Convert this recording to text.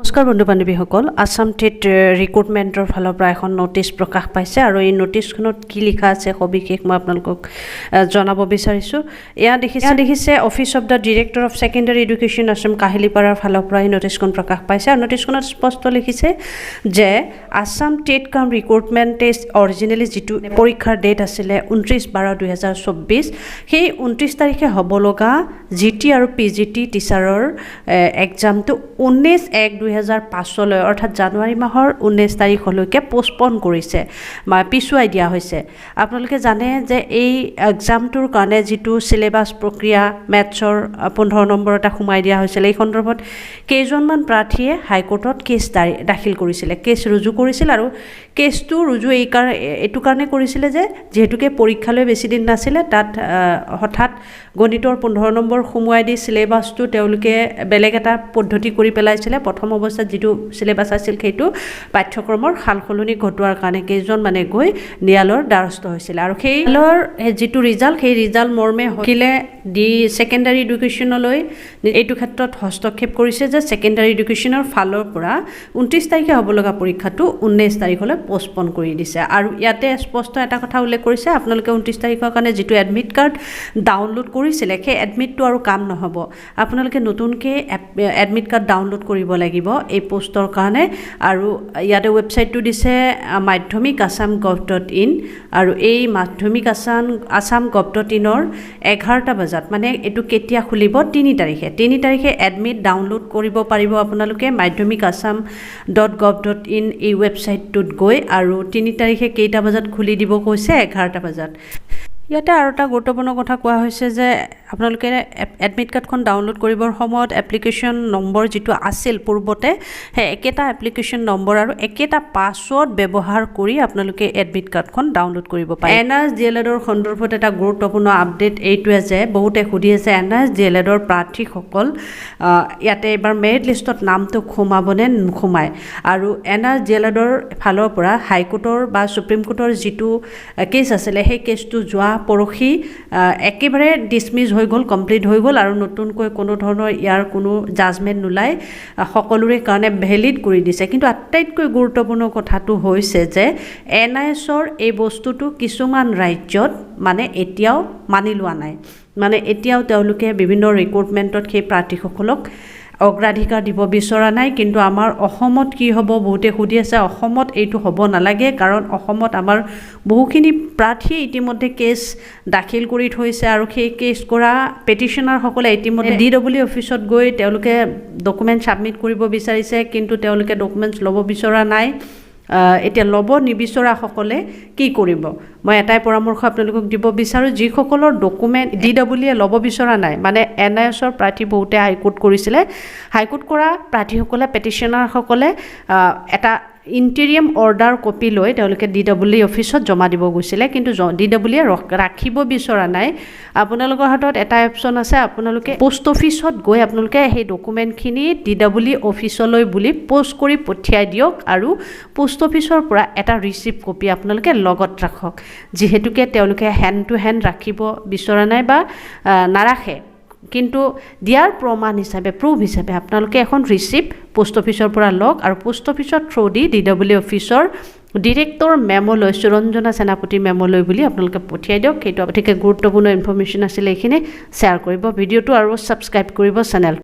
নমস্কাৰ বন্ধু বান্ধৱীসকল আসাম টেট ৰিক্ৰুটমেণ্টৰ ফালৰ পৰা এখন নটিছ প্ৰকাশ পাইছে আৰু এই নটিছখনত কি লিখা আছে সবিশেষ মই আপোনালোকক জনাব বিচাৰিছোঁ। এয়া দেখিছে office of the director of secondary education Assam কাহিলীপাৰাৰ ফালৰ পৰা এই নটিছখন প্ৰকাশ পাইছে আৰু নটিছখনত স্পষ্ট লিখিছে যে আসাম টেট কাম ৰিক্ৰুটমেণ্ট টেষ্ট অৰিজিনেলি যিটো পৰীক্ষাৰ ডেট আছিলে 29/12/2024 সেই 29 তাৰিখে হ'ব লগা জিটি আৰু পিজিটি টিচাৰৰ এক্সামটো 19/1/2005 অৰ্থাৎ জানুৱাৰী মাহৰ 19 তাৰিখলৈকে পোষ্টপন কৰিছে পিছুৱাই দিয়া হৈছে। আপোনালোকে জানে যে এই এক্সামটোৰ কাৰণে যিটো চিলেবাছ প্ৰক্ৰিয়া মেথছৰ 15 নম্বৰ এটা সোমাই দিয়া হৈছিল এই সন্দৰ্ভত কেইজনমান প্ৰাৰ্থীয়ে হাইকোৰ্টত কেছ দাখিল কৰিছিলে, কেছ ৰুজু কৰিছিল আৰু কেছটো ৰুজু এইটো কাৰণে কৰিছিলে যে যিহেতুকে পৰীক্ষালৈ বেছি দিন নাছিলে তাত হঠাৎ গণিতৰ 15 নম্বৰ সোমোৱাই দি চিলেবাছটো তেওঁলোকে বেলেগ এটা পদ্ধতি কৰি পেলাইছিলে। প্ৰথম অৱস্থাত যিটো চিলেবাছ আছিল সেইটো পাঠ্যক্ৰমৰ সালসলনি ঘটোৱাৰ কাৰণে কেইজন মানে গৈ ন্যায়ালয়ৰ দ্বাৰস্থ হৈছিল আৰু সেই ন্যায়ালয়ৰ যিটো ৰিজাল্ট সেই ৰিজাল্ট মৰ্মে হকিলে দি ছেকেণ্ডাৰী এডুকেশ্যনলৈ এইটো ক্ষেত্ৰত হস্তক্ষেপ কৰিছে যে ছেকেণ্ডাৰী এডুকেশ্যনৰ ফালৰ পৰা 29 তাৰিখে হ'ব লগা পৰীক্ষাটো 19 তাৰিখলৈ পোষ্টপন কৰি দিছে আৰু ইয়াতে স্পষ্ট এটা কথা উল্লেখ কৰিছে আপোনালোকে 29 তাৰিখৰ কাৰণে যিটো এডমিট কাৰ্ড ডাউনলোড কৰিছিলে সেই এডমিটটো আৰু কাম নহ'ব, আপোনালোকে নতুনকৈ এডমিট কাৰ্ড ডাউনলোড কৰিব লাগিব এই পোষ্টৰ কাৰণে আৰু ইয়াতে ৱেবছাইটটো দিছে মাধ্যমিক assam.gov.in আৰু এই মাধ্যমিক assam.gov.in-ৰ 11টা বজাত মানে এইটো কেতিয়া খুলিব 3 তাৰিখে এডমিট ডাউনলোড কৰিব পাৰিব আপোনালোকে মাধ্যমিক assam.gov.in এই ৱেবছাইটটোত গৈ আৰু 3 তাৰিখে কেইটা বজাত খুলি দিব কৈছে 11টা বজাত। ইয়াতে আৰু এটা গুৰুত্বপূৰ্ণ কথা কোৱা হৈছে যে আপোনালোকে এডমিট কাৰ্ডখন ডাউনলোড কৰিবৰ সময়ত এপ্লিকেশ্যন নম্বৰ যিটো আছিল পূৰ্বতে সেই একেটা এপ্লিকেশ্যন নম্বৰ আৰু একেটা পাছৱৰ্ড ব্যৱহাৰ কৰি আপোনালোকে এডমিট কাৰ্ডখন ডাউনলোড কৰিব পাৰে। NSDLEDৰ সন্দৰ্ভত এটা গুৰুত্বপূৰ্ণ আপডেট এইটোৱে যে বহুতে সুধি আছে NSDLEDৰ প্ৰাৰ্থীসকল ইয়াতে এবাৰ মেৰিট লিষ্টত নামটো সোমাবনে নোসোমায় আৰু NSDLEDৰ ফালৰ পৰা হাইকোৰ্টৰ বা সুপ্ৰিম কোৰ্টৰ যিটো কেছ আছিলে সেই কেছটো যোৱা পৰখি একেবাৰে ডিছমিছ হৈ গ'ল, কমপ্লিট হৈ গ'ল আৰু নতুনকৈ কোনো ধৰণৰ ইয়াৰ কোনো জাজমেণ্ট নোলাই সকলোৰে কাৰণে ভেলিড কৰি দিছে। কিন্তু আটাইতকৈ গুৰুত্বপূৰ্ণ কথাটো হৈছে যে NISৰ এই বস্তুটো কিছুমান ৰাজ্যত মানে এতিয়াও মানি লোৱা নাই, মানে এতিয়াও তেওঁলোকে বিভিন্ন ৰিক্ৰুটমেণ্টত সেই প্ৰাৰ্থীসকলক অগ্ৰাধিকাৰ দিব বিচৰা নাই। কিন্তু আমাৰ অসমত কি হ'ব বহুতে সুধি আছে, অসমত এইটো হ'ব নালাগে কাৰণ অসমত আমাৰ বহুখিনি প্ৰাৰ্থীয়ে ইতিমধ্যে কেছ দাখিল কৰি থৈছে আৰু সেই কেছ কৰা পেটিশ্যনাৰসকলে ইতিমধ্যে DW অফিচত গৈ তেওঁলোকে ডকুমেণ্ট ছাবমিট কৰিব বিচাৰিছে কিন্তু তেওঁলোকে ডকুমেণ্টছ ল'ব বিচৰা নাই। এতিয়া ল'ব নিবিচৰাসকলে কি কৰিব, মই এটাই পৰামৰ্শ আপোনালোকক দিব বিচাৰোঁ, যিসকলৰ ডকুমেণ্ট DWয়ে ল'ব বিচৰা নাই মানে NISৰ প্ৰাৰ্থী বহুতে হাইকোৰ্ট কৰিছিলে, হাইকোৰ্ট কৰা প্ৰাৰ্থীসকলে পেটিশ্যনাৰসকলে এটা ইণ্টেৰিয়াম অৰ্ডাৰ কপি লৈ তেওঁলোকে DW অফিচত জমা দিব গৈছিলে কিন্তু DWয়ে ৰাখিব বিচৰা নাই। আপোনালোকৰ হাতত এটা অপশ্যন আছে, আপোনালোকে পোষ্ট অফিচত গৈ আপোনালোকে সেই ডকুমেণ্টখিনি DW অফিচলৈ বুলি পোষ্ট কৰি পঠিয়াই দিয়ক আৰু পোষ্ট অফিচৰ পৰা এটা ৰিচিপ্ট কপি আপোনালোকে লগত ৰাখক, যিহেতুকে তেওঁলোকে হেণ্ড টু হেণ্ড ৰাখিব বিচৰা নাই বা নাৰাখে কিন্তু দিয়াৰ প্ৰমাণ হিচাপে প্ৰুফ হিচাপে আপোনালোকে এখন ৰিচিপ্ট পোষ্ট অফিচৰ পৰা লওক আৰু পোষ্ট অফিচৰ থ্ৰু দি DW অফিচৰ ডিৰেক্টৰ মেমলৈ সুৰঞ্জনা সেনাপতি মেমলৈ বুলি আপোনালোকে পঠিয়াই দিয়ক। সেইটো অতিকে গুৰুত্বপূৰ্ণ ইনফৰমেশ্যন আছিলে, এইখিনি শ্বেয়াৰ কৰিব ভিডিঅ'টো আৰু ছাবস্ক্ৰাইব কৰিব চেনেল।